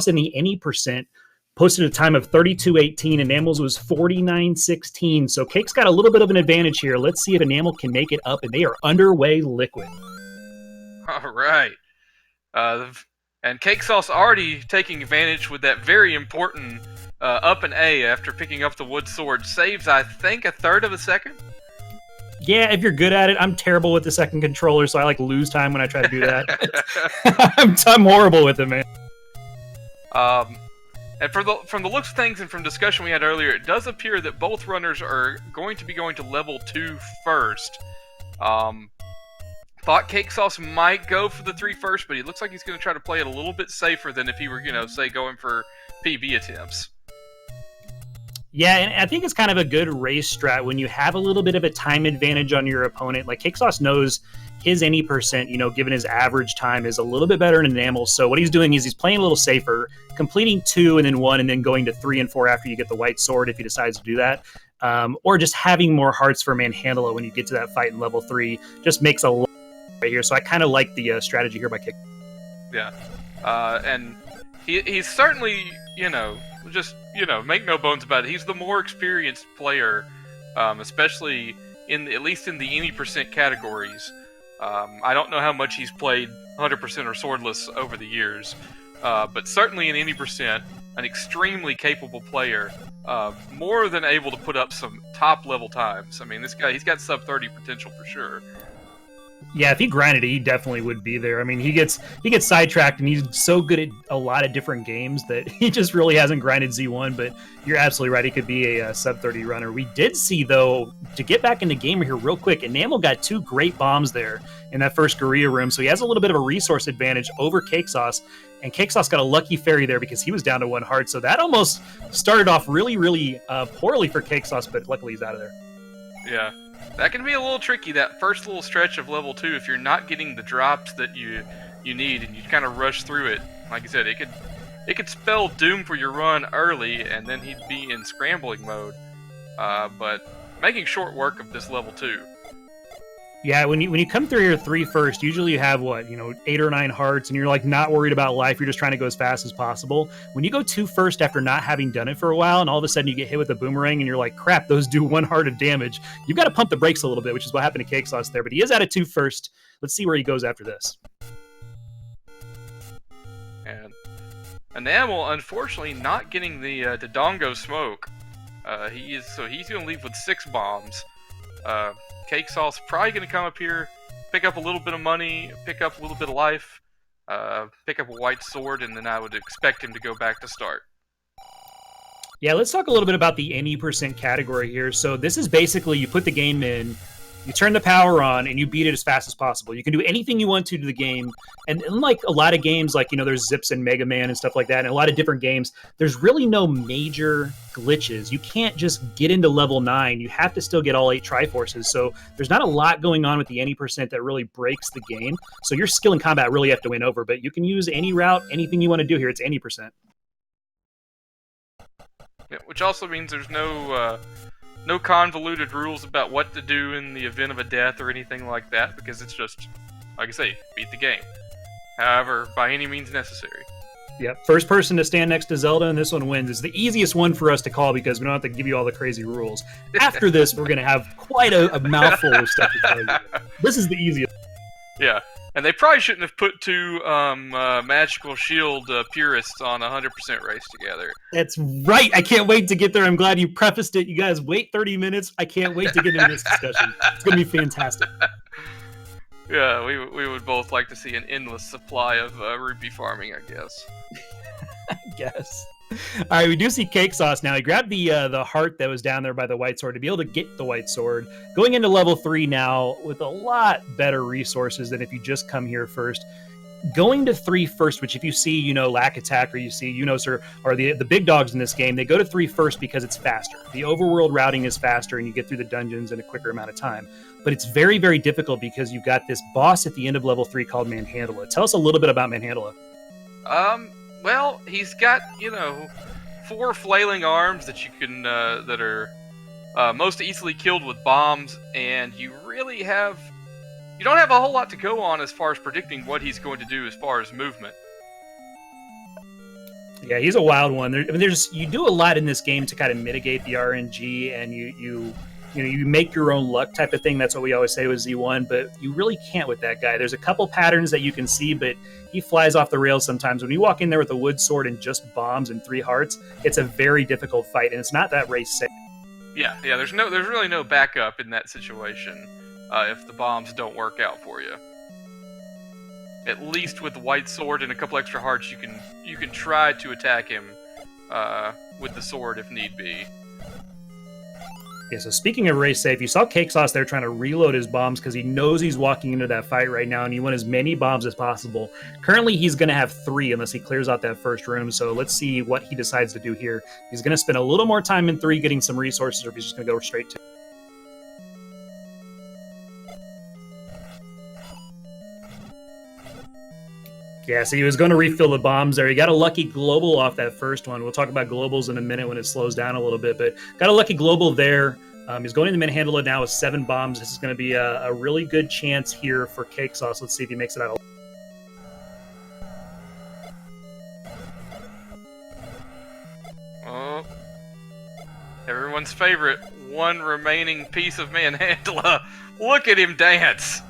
in the any percent posted a time of 32.18. Enamel's was 49.16. So Cake's got a little bit of an advantage here. Let's see if Enamel can make it up, and they are underway liquid. All right. And CakeSauc already taking advantage with that very important up and A after picking up the wood sword. Saves, I think, a third of a second? Yeah, if you're good at it. I'm terrible with the second controller, so I like lose time when I try to do that. I'm horrible with it, man. And from the looks of things and from discussion we had earlier, it does appear that both runners are going to be going to level 2 first. Thought CakeSauc might go for the 3 first, but he looks like he's going to try to play it a little bit safer than if he were, say, going for PB attempts. Yeah, and I think it's kind of a good race strat when you have a little bit of a time advantage on your opponent. Like, CakeSauc knows his any percent, given his average time, is a little bit better in Enamel. So what he's doing is he's playing a little safer, completing 2 and then 1, and then going to 3 and 4 after you get the white sword if he decides to do that. Or just having more hearts for Manhandla when you get to that fight in level 3 just makes a lot right here. So I kind of like the strategy here by Cake. Yeah. And he's certainly, make no bones about it. He's the more experienced player, especially at least in the any percent categories. I don't know how much he's played 100% or swordless over the years, but certainly in any percent, an extremely capable player, more than able to put up some top level times. I mean, this guy, he's got sub 30 potential for sure. Yeah, if he grinded it, he definitely would be there. I mean, he gets sidetracked, and he's so good at a lot of different games that he just really hasn't grinded Z1, but you're absolutely right. He could be a sub-30 runner. We did see, though, to get back in the game here real quick, Enamel got 2 great bombs there in that first Gorilla room, so he has a little bit of a resource advantage over CakeSauc, and CakeSauc got a lucky fairy there because he was down to 1 heart, so that almost started off really, really poorly for CakeSauc, but luckily he's out of there. Yeah. That can be a little tricky, that first little stretch of level 2, if you're not getting the drops that you need and you kind of rush through it. Like I said, it could spell doom for your run early, and then he'd be in scrambling mode. But making short work of this level 2. Yeah, when you come through here 3 first, usually you have 8 or 9 hearts, and you're like not worried about life. You're just trying to go as fast as possible. When you go 2 first after not having done it for a while, and all of a sudden you get hit with a boomerang, and you're like, crap, those do 1 heart of damage. You've got to pump the brakes a little bit, which is what happened to CakeSauc there. But he is at a 2 first. Let's see where he goes after this. And Enamel, unfortunately, not getting the Dodongo smoke. He's going to leave with 6 bombs. CakeSauc probably going to come up here, pick up a little bit of money, pick up a little bit of life, pick up a white sword, and then I would expect him to go back to start. Yeah, let's talk a little bit about the any percent category here. So this is basically you put the game in, you turn the power on, and you beat it as fast as possible. You can do anything you want to the game. And unlike a lot of games, like, there's Zips and Mega Man and stuff like that, and a lot of different games, there's really no major glitches. You can't just get into level 9. You have to still get all 8 Triforces. So there's not a lot going on with the any percent that really breaks the game. So your skill in combat really have to win over, but you can use any route, anything you want to do here. It's any percent. Yeah, which also means there's no convoluted rules about what to do in the event of a death or anything like that, because it's just, like I say, beat the game. However, by any means necessary. Yep, first person to stand next to Zelda, and this one wins. It's the easiest one for us to call because we don't have to give you all the crazy rules. After this, we're going to have quite a mouthful of stuff to tell you. This is the easiest. Yeah, and they probably shouldn't have put 2 magical shield purists on a 100% race together. That's right. I can't wait to get there. I'm glad you prefaced it. You guys wait 30 minutes. I can't wait to get into this discussion. It's going to be fantastic. Yeah, we would both like to see an endless supply of rupee farming, I guess. I guess. All right, we do see CakeSauc now. He grabbed the heart that was down there by the white sword to be able to get the white sword. Going into level 3 now with a lot better resources than if you just come here first. Going to 3 first, which if you see, Lack Attack, or you see, Sir, or the big dogs in this game, they go to 3 first because it's faster. The overworld routing is faster, and you get through the dungeons in a quicker amount of time. But it's very, very difficult because you've got this boss at the end of level 3 called Manhandla. Tell us a little bit about Manhandla. Well, he's got, 4 flailing arms that you can, that are most easily killed with bombs, and you don't have a whole lot to go on as far as predicting what he's going to do as far as movement. Yeah, he's a wild one. You do a lot in this game to kind of mitigate the RNG, and you make your own luck type of thing. That's what we always say with Z1, but you really can't with that guy. There's a couple patterns that you can see, but he flies off the rails sometimes. When you walk in there with a wood sword and just bombs and 3 hearts, it's a very difficult fight, and it's not that race safe. Yeah. There's really no backup in that situation if the bombs don't work out for you. At least with the white sword and a couple extra hearts, you can try to attack him with the sword if need be. Yeah, so speaking of race safe, you saw CakeSauc3 there trying to reload his bombs because he knows he's walking into that fight right now, and you want as many bombs as possible. Currently, he's going to have 3 unless he clears out that first room, so let's see what he decides to do here. He's going to spend a little more time in 3 getting some resources, or if he's just going to go straight to... Yeah, so he was going to refill the bombs there. He got a lucky global off that first one. We'll talk about globals in a minute when it slows down a little bit, but got a lucky global there. He's going in the manhandler now with 7 bombs. This is going to be a really good chance here for CakeSauc3. Let's see if he makes it out. Oh, everyone's favorite, one remaining piece of manhandler. Look at him dance.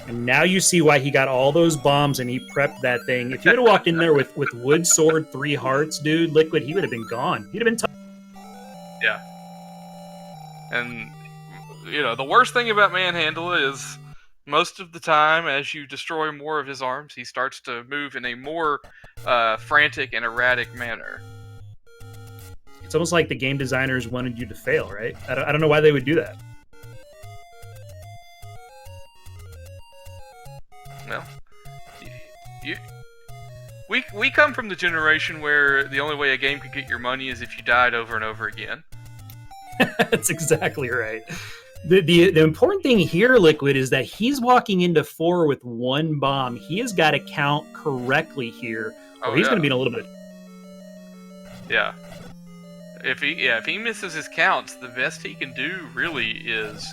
And now you see why he got all those bombs and he prepped that thing. If you would have walked in there with wood sword, 3 hearts, dude, Liquid, he would have been gone. He'd have been tough. Yeah. And, the worst thing about Manhandle is most of the time, as you destroy more of his arms, he starts to move in a more frantic and erratic manner. It's almost like the game designers wanted you to fail, right? I don't know why they would do that. Well, we come from the generation where the only way a game could get your money is if you died over and over again. That's exactly right. The important thing here, Liquid, is that he's walking into 4 with 1 bomb. He has got to count correctly here, or he's going to be in a little bit. Yeah. If he misses his counts, the best he can do really is,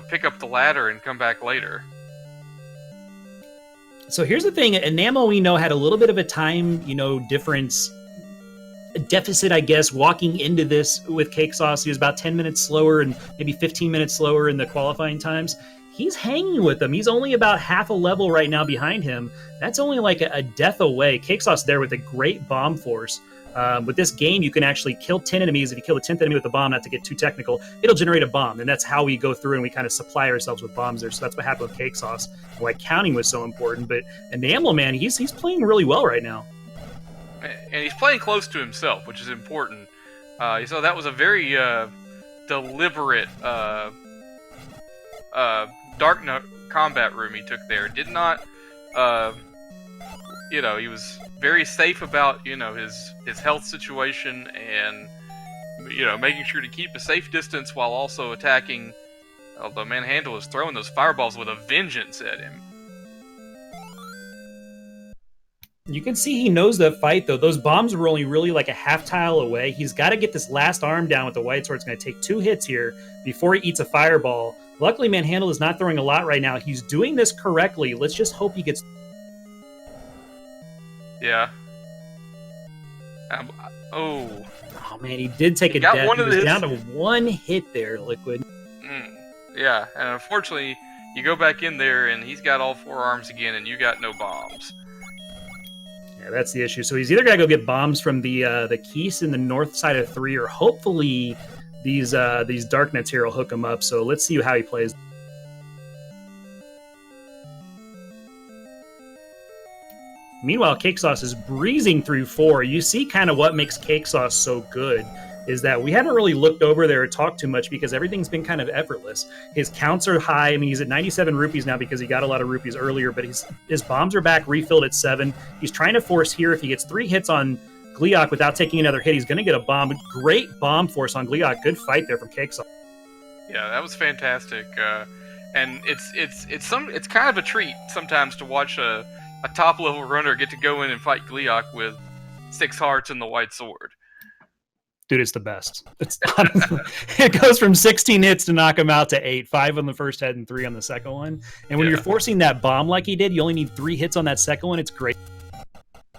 pick up the ladder and come back later. So here's the thing. Enamel, we know, had a little bit of a time, deficit, I guess, walking into this with CakeSauc3. He was about 10 minutes slower and maybe 15 minutes slower in the qualifying times. He's hanging with them. He's only about half a level right now behind him. That's only like a death away. CakeSauc3 there with a great bomb force. With this game, you can actually kill 10 enemies. If you kill the 10th enemy with a bomb, not to get too technical, it'll generate a bomb. And that's how we go through and we kind of supply ourselves with bombs there. So that's what happened with CakeSauc3, why counting was so important. But Enamel, man, he's playing really well right now. And he's playing close to himself, which is important. So that was a very deliberate dark combat room he took there. Did not, he was very safe about, his health situation and, making sure to keep a safe distance while also attacking. Although Manhandle is throwing those fireballs with a vengeance at him. You can see he knows the fight, though. Those bombs were only really like a half tile away. He's got to get this last arm down with the white sword. It's going to take 2 hits here before he eats a fireball. Luckily, Manhandle is not throwing a lot right now. He's doing this correctly. Let's just hope he gets... Yeah. Oh, man, he did take a death. He was down to 1 hit there, Liquid. Yeah, and unfortunately, you go back in there, and he's got all 4 arms again, and you got no bombs. Yeah, that's the issue. So he's either got to go get bombs from the keys in the north side of 3, or hopefully these dark nets here will hook him up. So let's see how he plays. Meanwhile, CakeSauc3 is breezing through 4. You see kind of what makes CakeSauc3 so good is that we haven't really looked over there or talked too much because everything's been kind of effortless. His counts are high. I mean, he's at 97 rupees now because he got a lot of rupees earlier, but his bombs are back refilled at 7. He's trying to force here. If he gets 3 hits on Gleeok without taking another hit, he's going to get a bomb. Great bomb force on Gleeok. Good fight there from CakeSauc3. Yeah, that was fantastic. And it's kind of a treat sometimes to watch a top level runner get to go in and fight Gleeok with 6 hearts and the white sword. Dude, it's the best. It goes from 16 hits to knock him out to 8, 5 on the first head and 3 on the second one. And when you're forcing that bomb like he did, you only need 3 hits on that second one. It's great.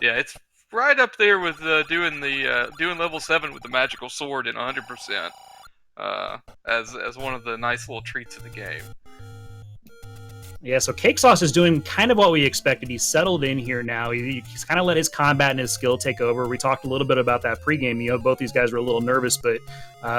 Yeah, it's right up there with doing level 7 with the magical sword in 100%. As one of the nice little treats of the game. Yeah, so CakeSauc is doing kind of what we expected. He's settled in here now. He's kind of let his combat and his skill take over. We talked a little bit about that pregame. Both these guys were a little nervous, but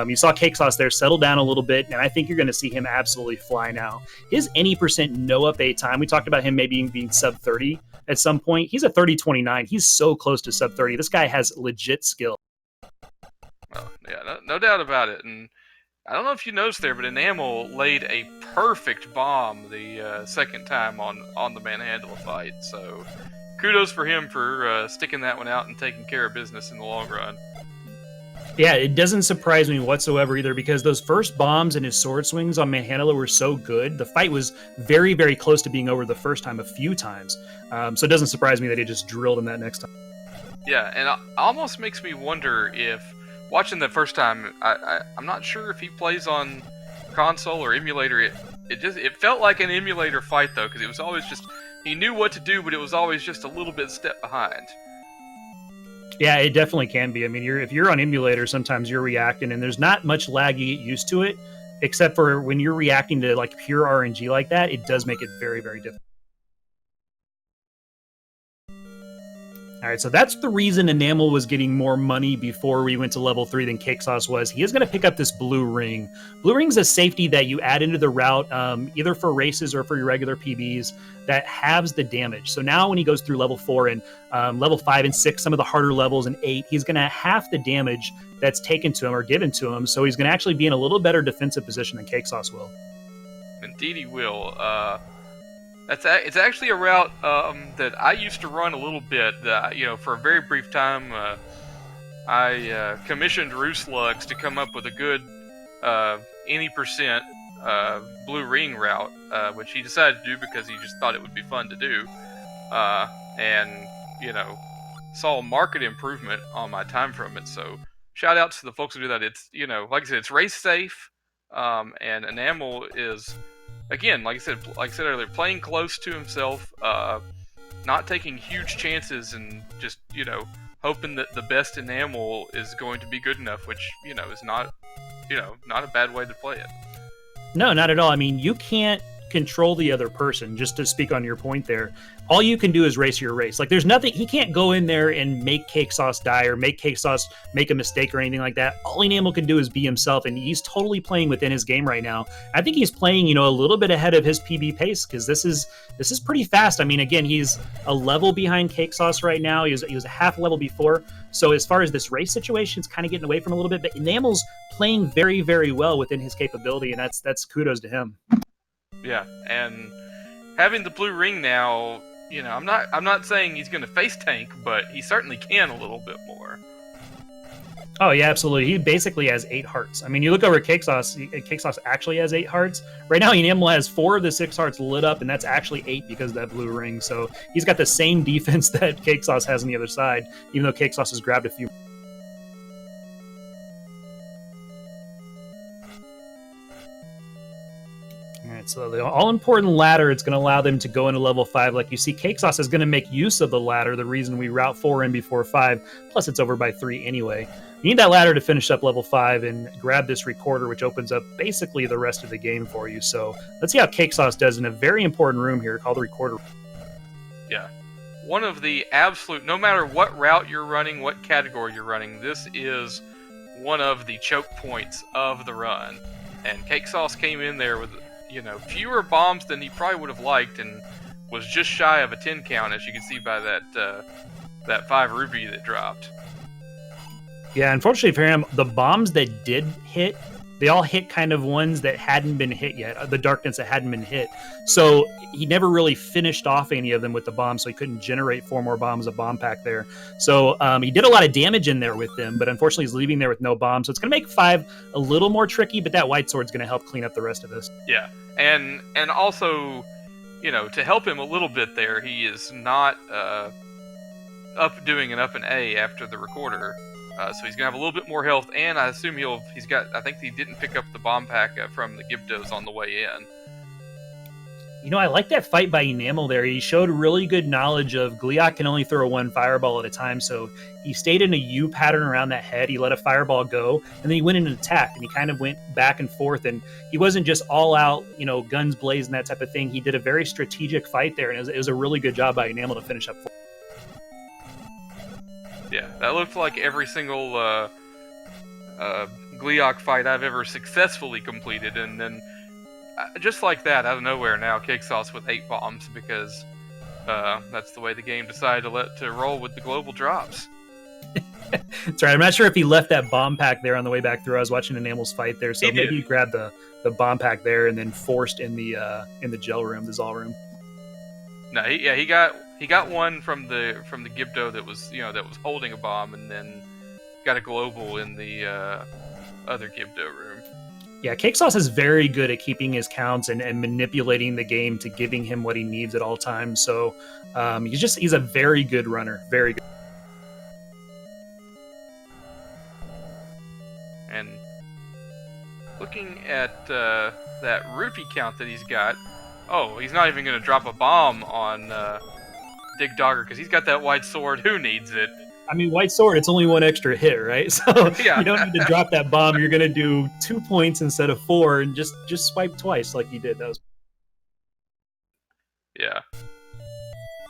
you saw CakeSauc there settle down a little bit, and I think you're going to see him absolutely fly now. His any percent no-up A time, we talked about him maybe being sub 30 at some point. He's a 30-29. He's so close to sub 30. This guy has legit skill. Oh, yeah, no doubt about it. And I don't know if you noticed there, but Enamel laid a perfect bomb the second time on the Manhandle fight. So kudos for him for sticking that one out and taking care of business in the long run. Yeah, it doesn't surprise me whatsoever either, because those first bombs and his sword swings on Manhandle were so good. The fight was very, very close to being over the first time a few times. So it doesn't surprise me that he just drilled him that next time. Yeah, and it almost makes me wonder if, watching the first time, I'm not sure if he plays on console or emulator. It felt like an emulator fight though, because it was always just, he knew what to do, but it was always just a little bit step behind. Yeah, it definitely can be. I mean, if you're on emulator, sometimes you're reacting, and there's not much lag. You get used to it, except for when you're reacting to like pure RNG like that. It does make it very, very difficult. All right, so that's the reason Enamel was getting more money before we went to level 3 than CakeSauc was. He is going to pick up this blue ring. Blue ring's a safety that you add into the route, either for races or for your regular PBs, that halves the damage. So now when he goes through level 4 and level 5 and 6, some of the harder levels, and 8, he's going to half the damage that's taken to him or given to him. So he's going to actually be in a little better defensive position than CakeSauc will. Indeed he will. It's actually a route that I used to run a little bit. For a very brief time, I commissioned Rooslugs to come up with a good any percent blue ring route, which he decided to do because he just thought it would be fun to do, and saw a market improvement on my time from it. So shout out to the folks who do that. It's like I said, it's race safe, and Enamel is, again, like I said earlier, playing close to himself, not taking huge chances, and just hoping that the best Enamel is going to be good enough, which is not a bad way to play it. No, not at all. I mean, you can't control the other person. Just to speak on your point there, all you can do is race your race. Like, there's nothing, he can't go in there and make CakeSauc die or make CakeSauc make a mistake or anything like that. All Enamel can do is be himself, and he's totally playing within his game right now. I think he's playing, a little bit ahead of his PB pace, because this is pretty fast. I mean, again, he's a level behind CakeSauc right now. He was a half level before. So as far as this race situation, it's kind of getting away from a little bit, but Enamel's playing very, very well within his capability, and that's kudos to him. Yeah, and having the blue ring now, I'm not saying he's going to face tank, but he certainly can a little bit more. Oh yeah, absolutely. He basically has 8 hearts. I mean, you look over CakeSauc actually has 8 hearts. Right now, Enamel has 4 of the 6 hearts lit up, and that's actually 8 because of that blue ring. So he's got the same defense that CakeSauc has on the other side, even though CakeSauc has grabbed a few. Alright, so the all-important ladder, it's going to allow them to go into level 5. Like you see, CakeSauc is going to make use of the ladder, the reason we route 4 in before 5, plus it's over by 3 anyway. You need that ladder to finish up level 5 and grab this recorder, which opens up basically the rest of the game for you. So let's see how CakeSauc does in a very important room here called the recorder. Yeah. One of the absolute, no matter what route you're running, what category you're running, this is one of the choke points of the run. And CakeSauc came in there with fewer bombs than he probably would have liked, and was just shy of a 10 count, as you can see by that 5 ruby that dropped. Yeah, unfortunately for him, the bombs that did hit, they all hit kind of ones that hadn't been hit yet, the darkness that hadn't been hit. So he never really finished off any of them with the bombs, so he couldn't generate 4 more bombs of bomb pack there. So he did a lot of damage in there with them, but unfortunately he's leaving there with no bombs. So it's going to make 5 a little more tricky, but that white sword's going to help clean up the rest of this. Yeah, and also, to help him a little bit there, he is not doing an up and A after the recorder. So he's going to have a little bit more health, and I assume I think he didn't pick up the bomb pack from the Gibdos on the way in. I like that fight by Enamel there. He showed really good knowledge of Gleeok can only throw one fireball at a time, so he stayed in a U pattern around that head. He let a fireball go, and then he went in and attacked, and he kind of went back and forth, and he wasn't just all out, guns blazing, that type of thing. He did a very strategic fight there, and it was a really good job by Enamel to finish up. Yeah, that looked like every single Gleeok fight I've ever successfully completed, and then just like that, out of nowhere now, CakeSauc with 8 bombs, because that's the way the game decided to roll with the global drops. That's right. I'm not sure if he left that bomb pack there on the way back through. I was watching Enamel's fight there, so maybe he grabbed the bomb pack there and then forced in the gel room, the Zal room. No, he got one from the Gibdo that was holding a bomb, and then got a global in the other Gibdo room. Yeah, CakeSauc is very good at keeping his counts and manipulating the game to giving him what he needs at all times. So he's a very good runner, very good. And looking at that rupee count that he's got, he's not even going to drop a bomb on Dig Dogger because he's got that white sword. Who needs it? I mean, white sword, it's only one extra hit, right? So yeah. You don't need to drop that bomb. You're going to do 2 points instead of 4 and just swipe twice like you did. That was... Yeah.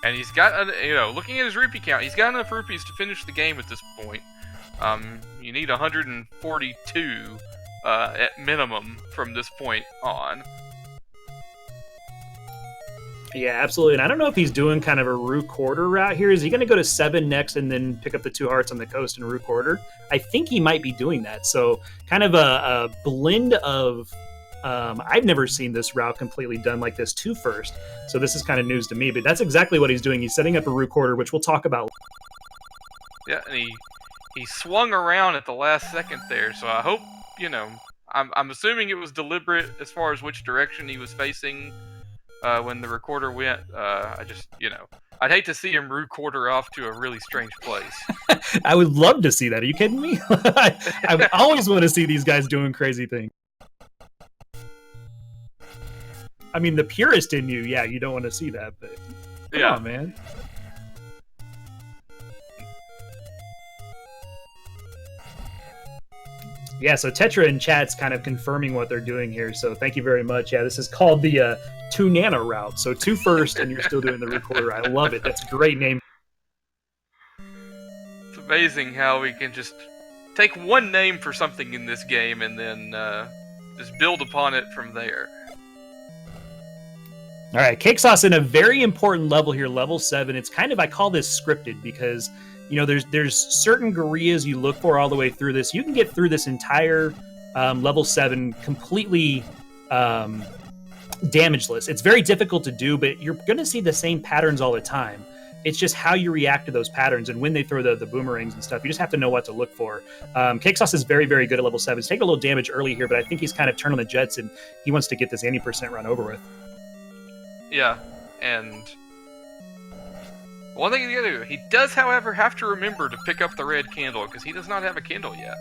And he's got, looking at his rupee count, he's got enough rupees to finish the game at this point. You need 142 at minimum from this point on. Yeah, absolutely. And I don't know if he's doing kind of a Root Quarter route here. Is he going to go to 7 next and then pick up the 2 hearts on the coast and Root Quarter? I think he might be doing that. So kind of a blend of... I've never seen this route completely done like this 2 first. So this is kind of news to me. But that's exactly what he's doing. He's setting up a Root Quarter, which we'll talk about. Yeah, and he swung around at the last second there. So I hope, I'm assuming it was deliberate as far as which direction he was facing when the recorder went. I'd hate to see him Root Quarter off to a really strange place. I would love to see that. Are you kidding me? I always want to see these guys doing crazy things. I mean, the purist in you, yeah, you don't want to see that, but come on, man. Yeah, so Tetra in chat's kind of confirming what they're doing here, so thank you very much. Yeah, this is called the 2 nano route, so 2 first, and you're still doing the recorder. I love it. That's a great name. It's amazing how we can just take one name for something in this game and then just build upon it from there. All right, CakeSauc in a very important level here, level 7. It's kind of, I call this scripted because... there's certain Gorillaz you look for all the way through this. You can get through this entire level 7 completely damageless. It's very difficult to do, but you're going to see the same patterns all the time. It's just how you react to those patterns and when they throw the boomerangs and stuff. You just have to know what to look for. CakeSauc is very, very good at level 7. He's taking a little damage early here, but I think he's kind of turned on the jets and he wants to get this 80% run over with. Yeah, and... one thing he's gonna do, he does, however, have to remember to pick up the red candle, because he does not have a candle yet.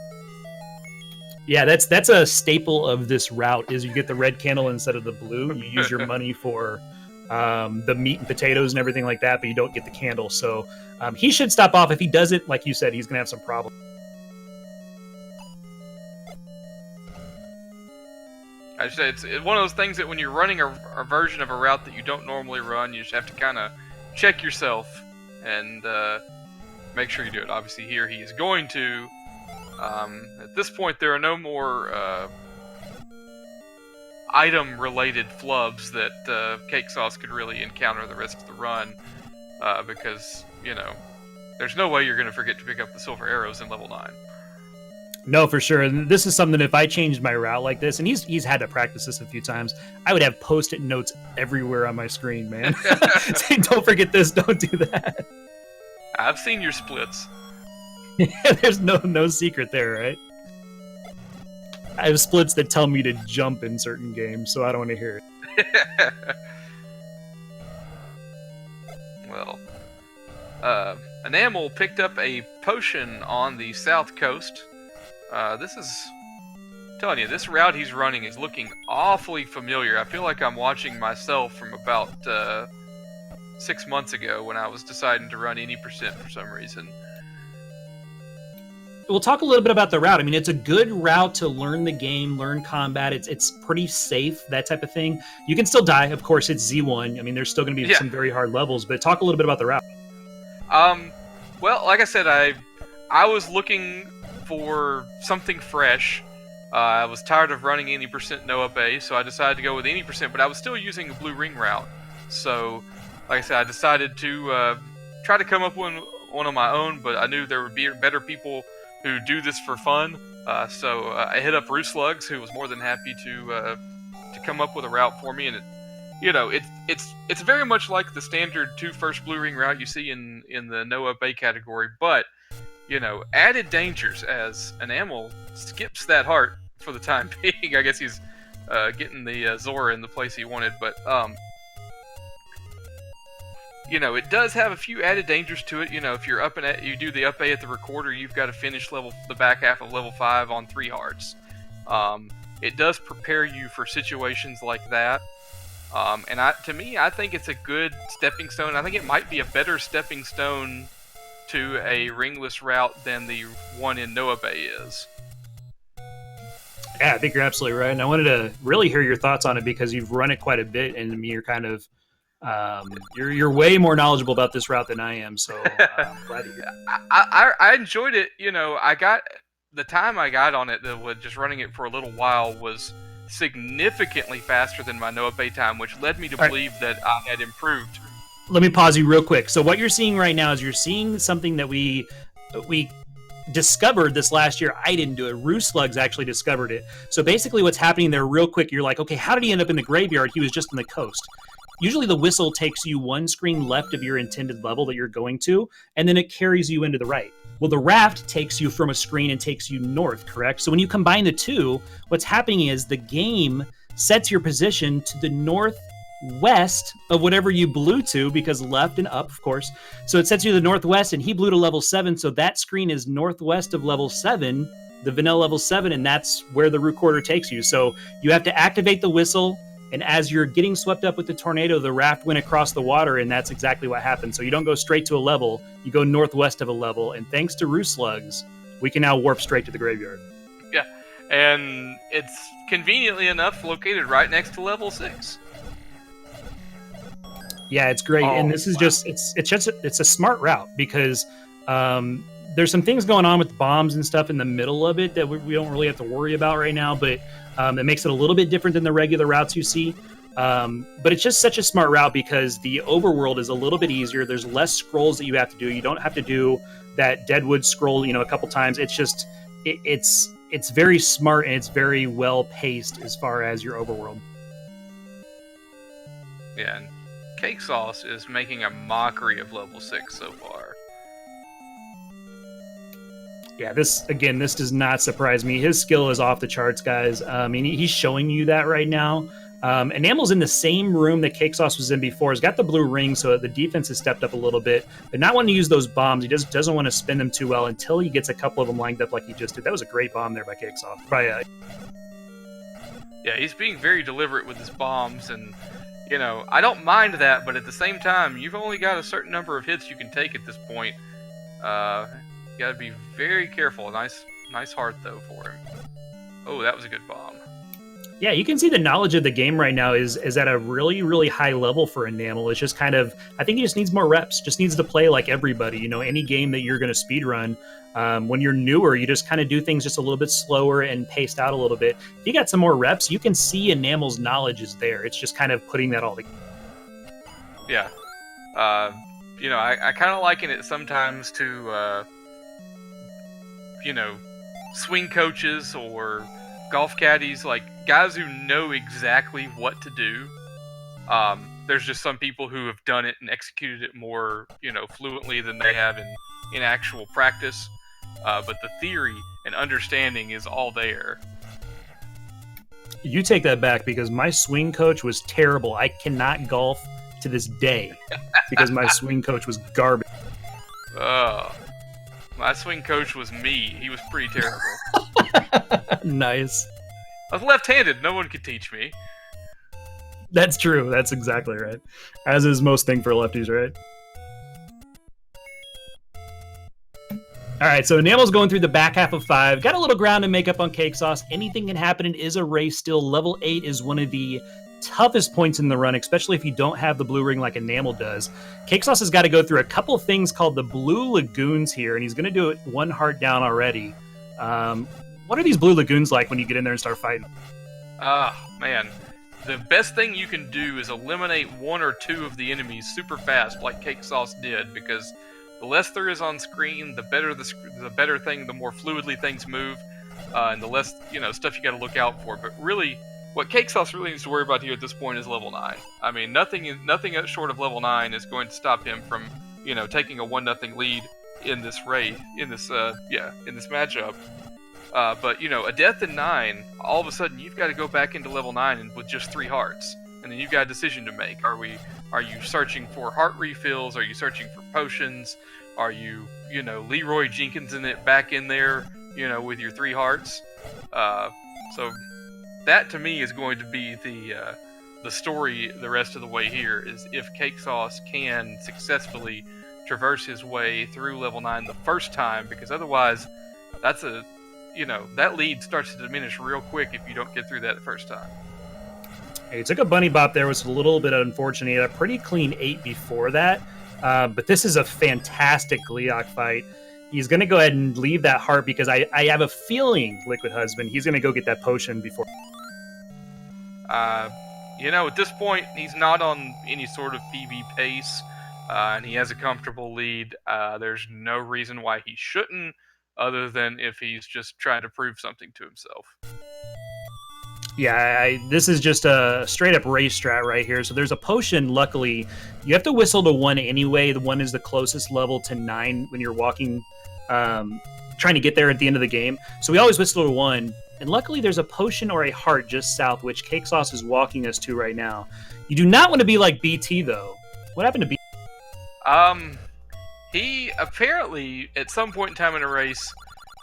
Yeah, that's a staple of this route, is you get the red candle instead of the blue. You use your money for the meat and potatoes and everything like that, but you don't get the candle. So he should stop off. If he doesn't, like you said, he's going to have some problems. I just say it's one of those things that when you're running a version of a route that you don't normally run, you just have to kind of check yourself and make sure you do it. Obviously here he is going to. At this point there are no more item-related flubs that CakeSauc could really encounter the rest of the run, because, there's no way you're going to forget to pick up the silver arrows in level 9. No, for sure. And this is something, if I changed my route like this, and he's had to practice this a few times, I would have Post-it notes everywhere on my screen, man. Saying, don't forget this, don't do that. I've seen your splits. There's no secret there, right? I have splits that tell me to jump in certain games, so I don't want to hear it. Well, Enamel picked up a potion on the south coast. This is telling you, this route he's running is looking awfully familiar. I feel like I'm watching myself from about 6 months ago when I was deciding to run any percent for some reason. We'll talk a little bit about the route. I mean, it's a good route to learn the game, learn combat. It's pretty safe, that type of thing. You can still die. Of course, it's Z1. I mean, there's still going to be some very hard levels, but talk a little bit about the route. Well, like I said, I was looking for something fresh. I was tired of running any percent no up A, so I decided to go with any percent, but I was still using a blue ring route. So, like I said, I decided to try to come up with one on my own, but I knew there would be better people who do this for fun. So I hit up Rooslugs, who was more than happy to come up with a route for me, and it's very much like the standard 2 first blue ring route you see in the no up A category, but added dangers as Enamel skips that heart for the time being. I guess he's getting the Zora in the place he wanted, but it does have a few added dangers to it. If you're you do the up A at the recorder, you've got to finish the back half of level 5 on 3 hearts. It does prepare you for situations like that. And to me, I think it's a good stepping stone. I think it might be a better stepping stone to a ringless route than the one in Noah Bay is. Yeah, I think you're absolutely right. And I wanted to really hear your thoughts on it because you've run it quite a bit, and you're kind of you're way more knowledgeable about this route than I am. So I'm glad to hear. I enjoyed it. I got the time I got on it, just running it for a little while, was significantly faster than my Noah Bay time, which led me to believe that I had improved. Let me pause you real quick. So what you're seeing right now is you're seeing something that we discovered this last year. I didn't do it. Rooslugs actually discovered it. So basically what's happening there real quick, you're like, okay, how did he end up in the graveyard? He was just on the coast. Usually the whistle takes you one screen left of your intended level that you're going to, and then it carries you into the right. Well, the raft takes you from a screen and takes you north, correct? So when you combine the two, what's happening is the game sets your position to the northwest of whatever you blew to, because left and up, of course. So it sets you to the northwest, and he blew to level 7, so that screen is northwest of level 7, the vanilla level 7, and that's where the recorder takes you. So you have to activate the whistle, and as you're getting swept up with the tornado, the raft went across the water, and that's exactly what happened. So you don't go straight to a level, you go northwest of a level, and thanks to Rooslugs, we can now warp straight to the graveyard. Yeah, and it's conveniently enough located right next to level 6. Yeah, it's great, and this is it's a smart route because there's some things going on with bombs and stuff in the middle of it that we don't really have to worry about right now, but it makes it a little bit different than the regular routes you see. But it's just such a smart route because the overworld is a little bit easier. There's less scrolls that you have to do. You don't have to do that Deadwood scroll, a couple times. It's just it's very smart, and it's very well paced as far as your overworld. Yeah, and CakeSauc3 is making a mockery of level 6 so far. Yeah, this does not surprise me. His skill is off the charts, guys. I mean, he's showing you that right now. Enamel's in the same room that CakeSauc3 was in before. He's got the blue ring, so the defense has stepped up a little bit. But not wanting to use those bombs. He doesn't want to spin them too well until he gets a couple of them lined up like he just did. That was a great bomb there by CakeSauc3. Yeah, he's being very deliberate with his bombs, and I don't mind that, but at the same time, you've only got a certain number of hits you can take at this point. You gotta be very careful. Nice heart though for him. Oh, that was a good bomb. Yeah, you can see the knowledge of the game right now is at a really, really high level for Enamel. It's just kind of, I think he just needs more reps. Just needs to play like everybody. Any game that you're going to speed run, when you're newer, you just kind of do things just a little bit slower and paced out a little bit. If you got some more reps, you can see Enamel's knowledge is there. It's just kind of putting that all together. Yeah. I kind of liken it sometimes to, swing coaches or golf caddies, like guys who know exactly what to do. There's just some people who have done it and executed it more, fluently than they have in actual practice. But the theory and understanding is all there. You take that back because my swing coach was terrible. I cannot golf to this day because my swing coach was garbage. My swing coach was me. He was pretty terrible. Nice. I was left-handed. No one could teach me. That's true. That's exactly right. As is most thing for lefties, right? All right, so Enamel's going through the back half of 5. Got a little ground and makeup on Cake Sauce. Anything can happen. It is a race still. Level 8 is one of the toughest points in the run, especially if you don't have the blue ring like Enamel does. Cake Sauce has got to go through a couple things called the Blue Lagoons here, and he's going to do it 1 heart down already. What are these Blue Lagoons like when you get in there and start fighting? Man. The best thing you can do is eliminate 1 or 2 of the enemies super fast, like Cake Sauce did, because the less there is on screen, the better the more fluidly things move, and the less stuff you got to look out for. But really, what Cake Sauce really needs to worry about here at this point is level 9. I mean, nothing short of level 9 is going to stop him from taking a 1-0 lead in this race, in this matchup. But a death in 9, all of a sudden you've got to go back into level 9 and with just 3 hearts, and then you've got a decision to make. Are you searching for heart refills? Are you searching for potions? Are you Leroy Jenkinsing it back in there with your 3 hearts? So that to me is going to be the story the rest of the way here, is if Cake Sauce can successfully traverse his way through level 9 the first time, because otherwise that lead starts to diminish real quick if you don't get through that the first time. He took a bunny bop there, was a little bit unfortunate. He had a pretty clean 8 before that, but this is a fantastic Gleeok fight. He's going to go ahead and leave that heart because I have a feeling, Liquid Husband, he's going to go get that potion before. At this point, he's not on any sort of PB pace, and he has a comfortable lead. There's no reason why he shouldn't, other than if he's just trying to prove something to himself. Yeah, this is just a straight-up race strat right here. So there's a potion, luckily. You have to whistle to 1 anyway. The 1 is the closest level to 9 when you're walking, trying to get there at the end of the game. So we always whistle to 1. And luckily there's a potion or a heart just south, which Cake Sauce is walking us to right now. You do not want to be like BT, though. What happened to BT? He apparently, at some point in time in a race,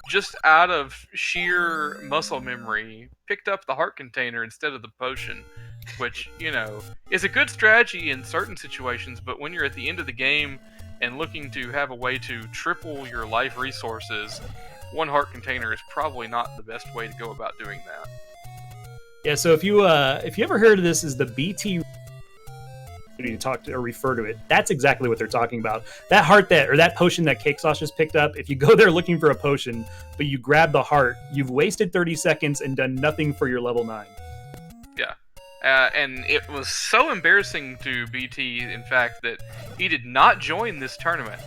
just out of sheer muscle memory, picked up the heart container instead of the potion, which, is a good strategy in certain situations, but when you're at the end of the game and looking to have a way to triple your life resources, 1 heart container is probably not the best way to go about doing that. Yeah, so if you ever heard of this as the BT to talk to or refer to it, that's exactly what they're talking about. That heart that potion that Cake Sauce just picked up, if you go there looking for a potion but you grab the heart, you've wasted 30 seconds and done nothing for your level 9. Yeah, and it was so embarrassing to BT, in fact, that he did not join this tournament,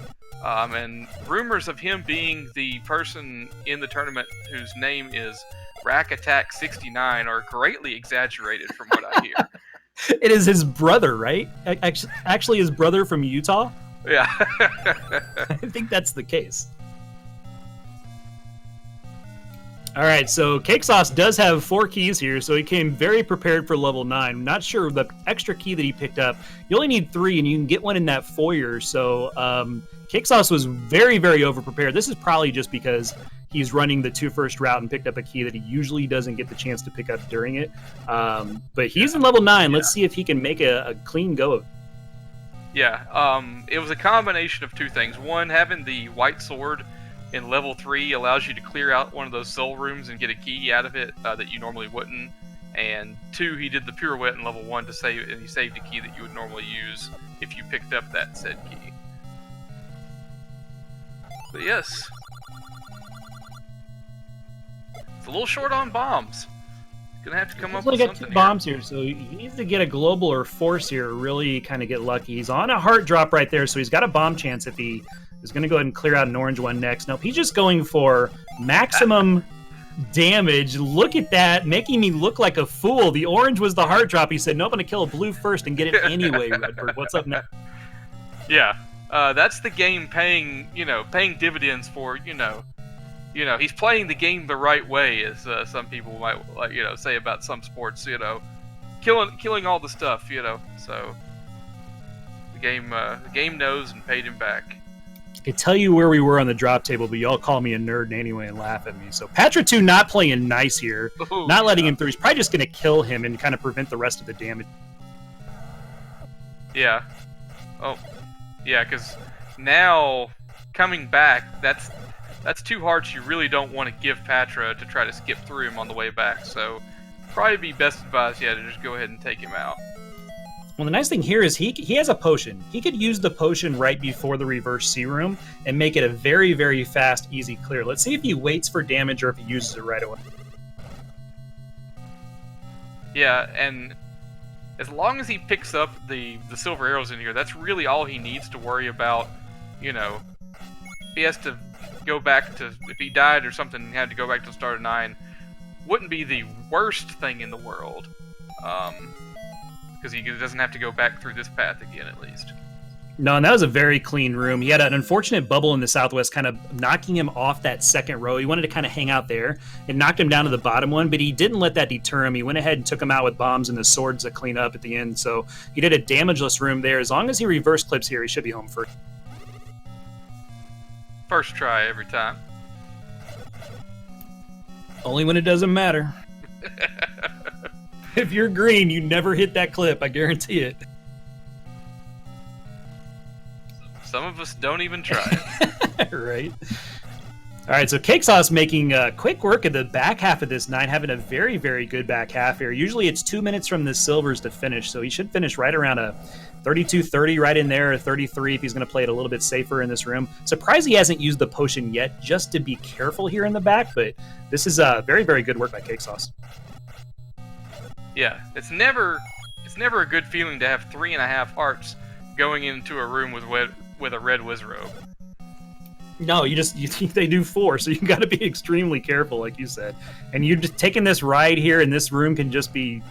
and rumors of him being the person in the tournament whose name is Rack Attack 69 are greatly exaggerated from what I hear. It is his brother, right? Actually, his brother from Utah? Yeah. I think that's the case. All right, so Cake Sauce does have 4 keys here, so he came very prepared for level 9. I'm not sure the extra key that he picked up. You only need 3, and you can get one in that foyer, so Cake Sauce was very, very overprepared. This is probably just because he's running the 2 first route and picked up a key that he usually doesn't get the chance to pick up during it. But he's in level 9. Let's see if he can make a clean go of it. Yeah, it was a combination of 2 things. One, having the white sword in level 3 allows you to clear out one of those soul rooms and get a key out of it that you normally wouldn't. And 2, he did the pirouette in level 1 to save, and he saved a key that you would normally use if you picked up that said key. But yes, it's a little short on bombs. Gonna have to come up with something. He's only got 2 bombs here, so he needs to get a global or force here, really kind of get lucky. He's on a heart drop right there, so he's got a bomb chance if he is going to go ahead and clear out an orange one next. Nope, he's just going for maximum damage. Look at that, making me look like a fool. The orange was the heart drop. He said, nope, I'm going to kill a blue first and get it anyway, Redbird. What's up next? Yeah, that's the game paying dividends for, he's playing the game the right way, as some people might, say about some sports, killing all the stuff, so the game knows and paid him back. could tell you where we were on the drop table, but y'all call me a nerd anyway and laugh at me. So Patra 2 not playing nice here, not letting him through. He's probably just going to kill him and kind of prevent the rest of the damage. Yeah. Oh, yeah, because now coming back, that's 2 hearts you really don't want to give Patra to try to skip through him on the way back. So probably be best advised, yeah, to just go ahead and take him out. Well, the nice thing here is he has a potion. He could use the potion right before the reverse C room and make it a very, very fast, easy clear. Let's see if he waits for damage or if he uses it right away. Yeah, and as long as he picks up the silver arrows in here, that's really all he needs to worry about. You know, he has to go back to, if he died or something and had to go back to the start of 9, wouldn't be the worst thing in the world. Because he doesn't have to go back through this path again, at least. No, and that was a very clean room. He had an unfortunate bubble in the southwest kind of knocking him off that second row. He wanted to kind of hang out there. It knocked him down to the bottom one, but he didn't let that deter him. He went ahead and took him out with bombs and the swords to clean up at the end. So he did a damageless room there. As long as he reverse clips here, he should be home first. First try every time. Only when it doesn't matter. If you're green, you never hit that clip. I guarantee it. Some of us don't even try it. Right. All right, so CakeSauc3 making quick work of the back half of this 9, having a very, very good back half here. Usually it's 2 minutes from the silvers to finish, so he should finish right around a 32-30 right in there, or 33 if he's going to play it a little bit safer in this room. Surprised he hasn't used the potion yet, just to be careful here in the back, but this is very, very good work by CakeSauc3. Yeah, it's never a good feeling to have 3.5 hearts going into a room with a red Wizrobe. No, you think they do 4, so you got to be extremely careful, like you said. And you're just taking this ride here, and this room can just be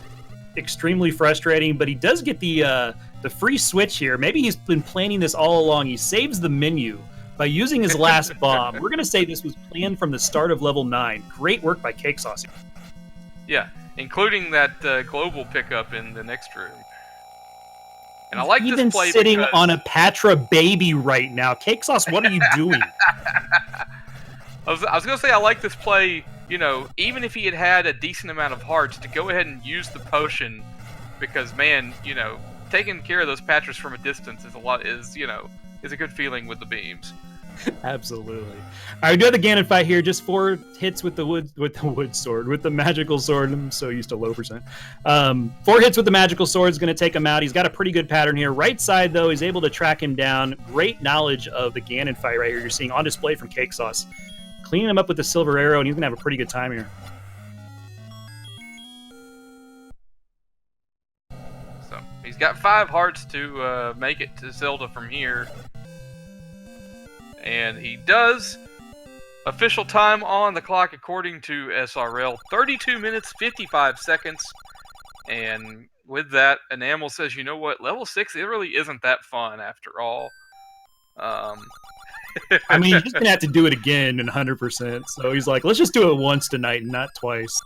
extremely frustrating. But he does get the free switch here. Maybe he's been planning this all along. He saves the menu by using his last bomb. We're gonna say this was planned from the start of level 9. Great work by CakeSauc3. Yeah, including that global pickup in the next room. And I like Even this play sitting because... on a Patra baby right now. CakeSauc3, what are you doing? I was going to say I like this play, you know, even if he had a decent amount of hearts, to go ahead and use the potion, because, man, you know, taking care of those Patras from a distance is a good feeling with the beams. Absolutely. All right, we do have the Ganon fight here. Just 4 hits with the wood sword, with the magical sword. I'm so used to low percent. 4 hits with the magical sword is going to take him out. He's got a pretty good pattern here. Right side, though, he's able to track him down. Great knowledge of the Ganon fight right here. You're seeing on display from CakeSauc3. Cleaning him up with the silver arrow, and he's going to have a pretty good time here. So he's got 5 hearts to make it to Zelda from here. And he does. Official time on the clock according to SRL, 32 minutes, 55 seconds. And with that, Enamel says, you know what, level 6, it really isn't that fun after all. I mean, he's going to have to do it again in 100%. So he's like, let's just do it once tonight and not twice.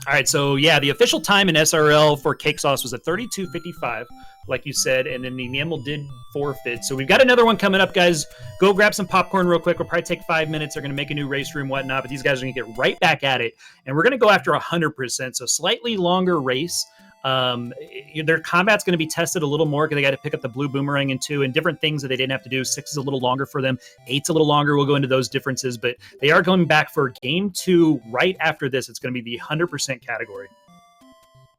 All right, so yeah, the official time in SRL for CakeSauc3 was at 32:55, like you said, and then the Enamel did forfeit. So we've got another one coming up, guys. Go grab some popcorn real quick. We'll probably take 5 minutes. They're going to make a new race room, whatnot, but these guys are going to get right back at it, and we're going to go after 100%, so slightly longer race. Their combat's going to be tested a little more because they got to pick up the blue boomerang in 2 and different things that they didn't have to do. 6 is a little longer for them. 8's a little longer. We'll go into those differences, but they are going back for game 2 right after this. It's going to be the 100% category.